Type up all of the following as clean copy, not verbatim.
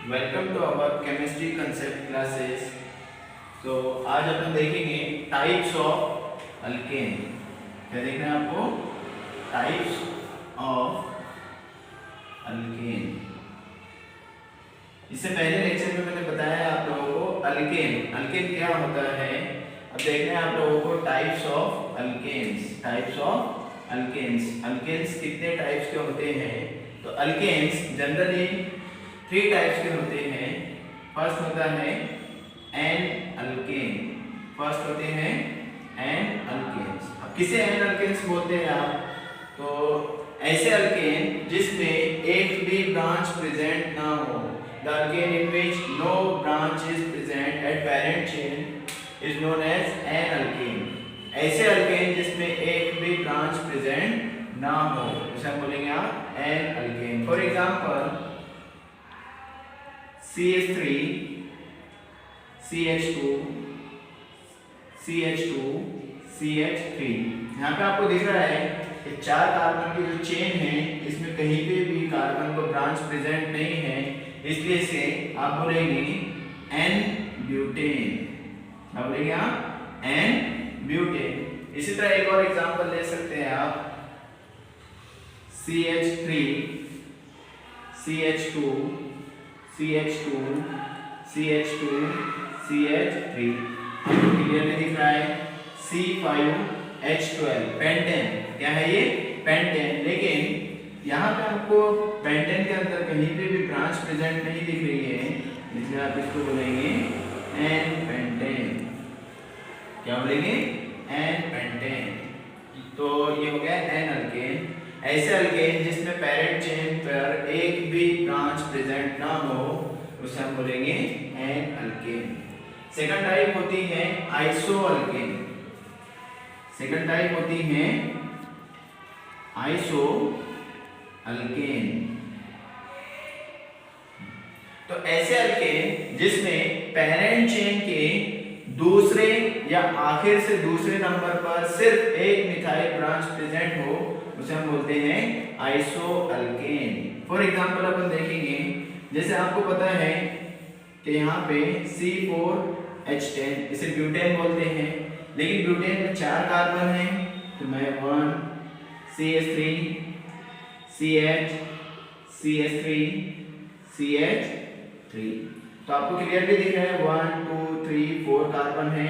Welcome to our chemistry concept classes. तो आज अपन देखेंगे टाइप्स ऑफ अल्केन। क्या देखना है आपको? Types of alkane. इससे पहले लेक्चर में मैंने बताया आप लोगों को अल्केन क्या होता है। अब देखना है आप लोगों को types of alkanes. Types of alkanes कितने टाइप्स के होते हैं? तो अल्केन्स जनरली 3 टाइप्स के होते हैं। फर्स्ट होता है एन अल्केन। फर्स्ट होते हैं एन अल्केन्स। अब किसे एन अल्केन्स बोलते हैं आप? तो ऐसे अल्केन जिसमें एक भी ब्रांच प्रेजेंट ना हो। The alkane in which no branch is present at parent chain is known as an alkane. ऐसे अल्केन जिसमें एक भी ब्रांच प्रेजेंट ना हो उसे हम बोलेंगे आप N alkane. For example CH3, CH2, CH2, CH3। यहाँ पे आपको दिख रहा है कि 4 कार्बन की जो चेन है इसमें कहीं पे भी कार्बन को ब्रांच प्रेजेंट नहीं है, इसलिए इसे आप बोलेंगे एन ब्यूटेन। क्या बोलेंगे आप? N butane. इसी तरह एक और एग्जांपल ले सकते हैं आप CH3, CH2, CH2, CH2, CH3। आपको क्लियरली दिख रहा है C5H12 पेंटेन। क्या है ये? पेंटेन। लेकिन यहाँ पे आपको पेंटेन के अंदर कहीं पे भी ब्रांच प्रेजेंट नहीं दिख रही है, इसलिए आप इसको बोलेंगे एन पेंटेन। क्या बोलेंगे? N pentane. तो ये हो गया एन अल्केन। ऐसे अल्केन जिसमें पेरेंट चेन पर एक भी ब्रांच प्रेजेंट ना हो उसे हम बोलेंगे एन अल्केन। सेकंड टाइप होती है आइसो अल्केन। सेकंड टाइप होती है आइसो अल्केन। तो ऐसे अल्केन जिसमें पेरेंट चेन के दूसरे या आखिर से दूसरे नंबर पर सिर्फ एक मिथाइल ब्रांच प्रेजेंट हो उसे हम बोलते हैं आइसो अल्केन। फॉर एग्जांपल अपन देखेंगे, जैसे आपको पता है कि यहाँ पे C4H10 इसे ब्यूटेन बोलते हैं, लेकिन ब्यूटेन में 4 कार्बन हैं, तो मैं 1 CH3 CH CH3 CH3। तो आपको क्लियरली दिख रहा है 1 2 3 4 कार्बन है,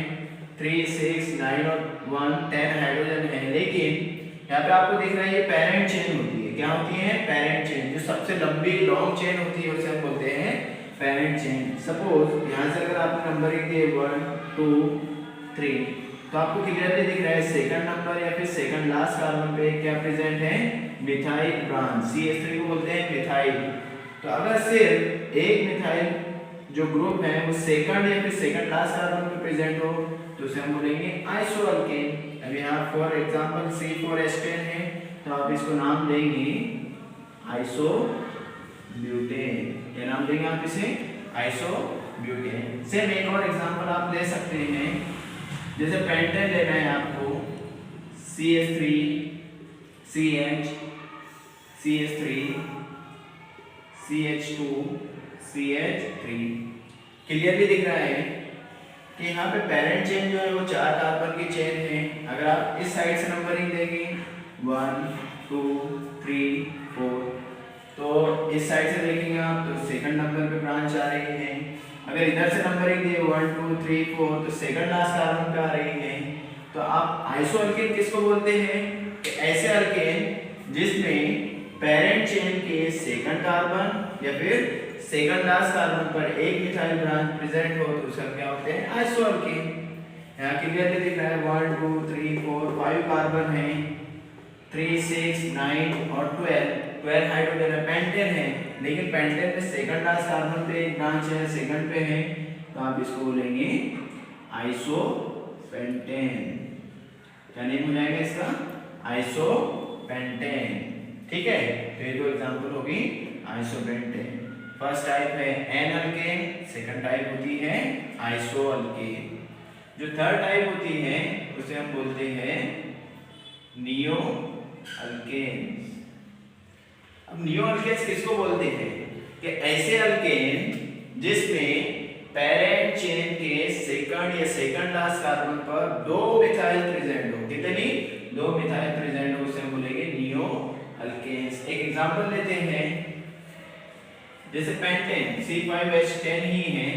3 6 9 और 1 10 हाइड्रोजन है। लेकिन यहाँ पे आपको दिख रहा है ये पेरेंट चेन होती है। क्या होती है? Parent chain. जो सबसे लंबी लॉन्ग चेन होती है उसे हम बोलते हैं पेरेंट चेन। सपोज यहाँ से अगर आपने नंबरिंग दिए 1 2 3, तो आपको क्लियरली दिख रहा है सेकंड नंबर या फिर सेकंड लास्ट कार्बन पे क्या प्रेजेंट है? Methyl branch. CH3 को बोलते हैं मिथाइल। तो अगर सिर्फ एक मिथाइल जो ग्रुप है वो सेकंड या फिर सेकंड लास्ट कार्बन पे प्रेजेंट हो तो उसे हम बोलेंगे आइसो अल्केन। अब यहाँ फॉर एग्जांपल C4H10 है, तो आप इसको नाम देंगे आइसो ब्यूटेन। क्या नाम देंगे आप इसे? Iso butane. सेम एक और एग्जांपल आप ले सकते हैं, जैसे पेंटेन लेना है आपको CH3 CH CH3 CH2 CH3। Clearly दिख रहा है कि यहाँ पे पेरेंट चेन जो है वो 4 कार्बन की चेन है। अगर आप इस साइड से नंबरिंग देंगे 1 2 3 4, तो इस साइड से देखेंगे आप तो सेकंड नंबर पे ब्रांच आ रही है। अगर इधर से नंबरिंग दिए 1 2 3 4 तो सेकंड लास्ट कार्बन पे आ रही है। तो आप आइसो अल्केन किसको बोलते हैं? कि ऐसे अल्केन जिसमें पेरेंट चेन के सेकंड कार्बन या फिर सेकंड लास्ट कार्बन पर एक मिथाइल ब्रांच प्रेजेंट हो तो उसका क्या होते हैं? Iso alkane. यहाँ क्लियरली दिख रहा है 1 2 3 4 5 कार्बन है, 3 6 9 और 12 हाइड्रोजन है, पेंटेन है। लेकिन पेंटेन में सेकंड लास्ट कार्बन पे एक ब्रांच है, सेकंड पे है, तो आप इसको बोलेंगे आइसो पेंटेन। क्या नेम हो जाएगा इसका? Iso pentane. ठीक है, तो ये दो एग्जांपल होगी आइसो पेंटेन। फर्स्ट टाइप है एन अल्केन, सेकंड टाइप होती है आइसो अल्केन। जो थर्ड टाइप होती है उसे हम बोलते हैं नियो अल्केन। अब नियो अल्केन्स किसको बोलते हैं? कि ऐसे अल्केन जिसमें पेरेंट चेन के सेकंड या सेकंड लास्ट कार्बन पर 2 मिथाइल प्रेजेंट हो। कितनी? 2 मिथाइल प्रेजेंट हो, उसे हम बोलेंगे नियो अल्केन्स। एक एग्जांपल लेते हैं, जैसे पेंटेन C5H10 ही है,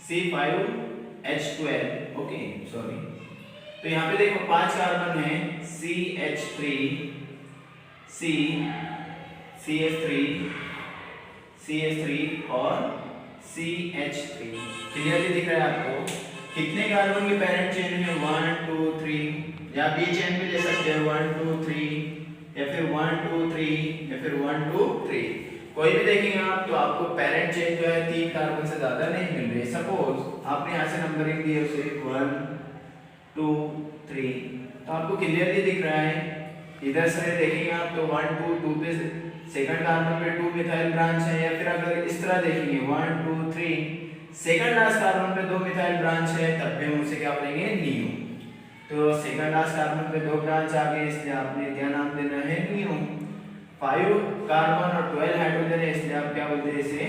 C5H12, ओके सॉरी। तो यहाँ पे देखो 5 कार्बन है, CH3, C, CH3 और CH3। क्लियरली दिख रहा है आपको? कितने कार्बन के पेरेंट चेन है? 1 2 3, या बी चेन भी ले सकते हैं 1 2 3, या फिर 1 2 3, या फिर 1 2 3। कोई भी देखेंगे आप तो आपको पेरेंट चेन जो है 3 कार्बन से ज्यादा नहीं मिल रही। सपोज आपने यहाँ से नंबरिंग दी है उसे 1 2 3, तो आपको क्लियरली दिख रहा है। इधर से देखेंगे आप तो 1 2 2 पे सेकंड कार्बन पे 2 मिथाइल ब्रांच है, या फिर अगर इस तरह देखेंगे 1 2 3 सेकंड लास्ट कार्बन पे 2 मिथाइल ब्रांच है, तब भी हम उसे क्या बोलेंगे? नियो। तो सेकंड लास्ट कार्बन पे 2 ब्रांच आ गए, इसलिए आपने क्या नाम देना है? नियो। 5 कार्बन और 12 हाइड्रोजन है, इसलिए आप क्या बोलते हैं इसे?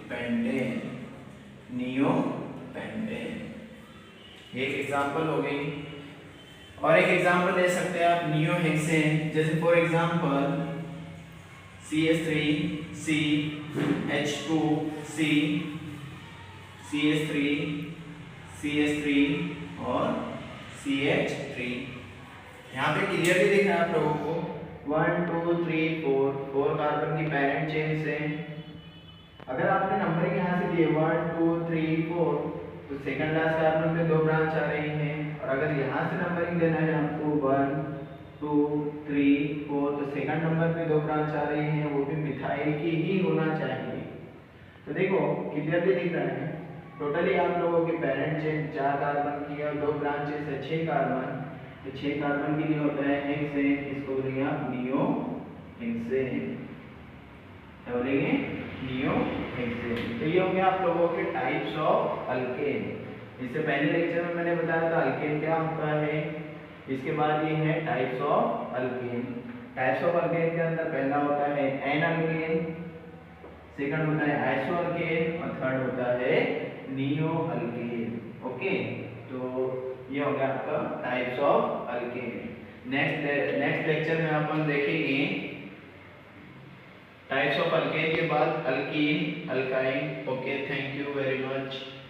Pentane, neo pentane. एक एग्जांपल हो गई। और एक एग्जांपल ले सकते हैं आप नियो हेक्सेन, जैसे for example CH3, C, H2, C, CH3, CH3 और CH3। यहाँ पे क्लियरली दिख रहा है आप लोगों को 1 2 3 4 कार्बन की पेरेंट चेन से। अगर आपने नंबरिंग यहाँ से दिए 1 2 3 4, तो सेकंड लास्ट कार्बन पे 2 ब्रांच आ रही हैं। और अगर यहाँ से नंबरिंग देना है आपको 1 2 3 4, तो सेकंड नंबर पे 2 ब्रांच आ रही हैं, वो भी मिथाइल की ही होना चाहिए। तो देखो क्लियरली दिख रहा है, टोटली आप लोगों की पेरेंट चेन 4 कार्बन की और 2 ब्रांचेस है 6 कार्बन। तो 6 कार्बन के लिए होता है हेक्सेन, इसको बोलेंगे आप नियो हेक्सेन। क्या बोलेंगे? Neo hexane. तो ये हो गया आप लोगों के टाइप्स ऑफ अल्केन। इससे पहले लेक्चर में मैंने बताया था अल्केन क्या होता है। इसके बाद ये है types of alkane. Types of alkane के अंदर पहला होता है एन अल्केन, सेकंड होता है आइसो अल्केन और थर्ड होता है नियो अल्केन। ओके, तो ये हो गया आपका types of alkane. Next lecture में अपन देखेंगे टाइप्स ऑफ अल्केन के बाद alkyne, alkyne. Okay, thank you very much.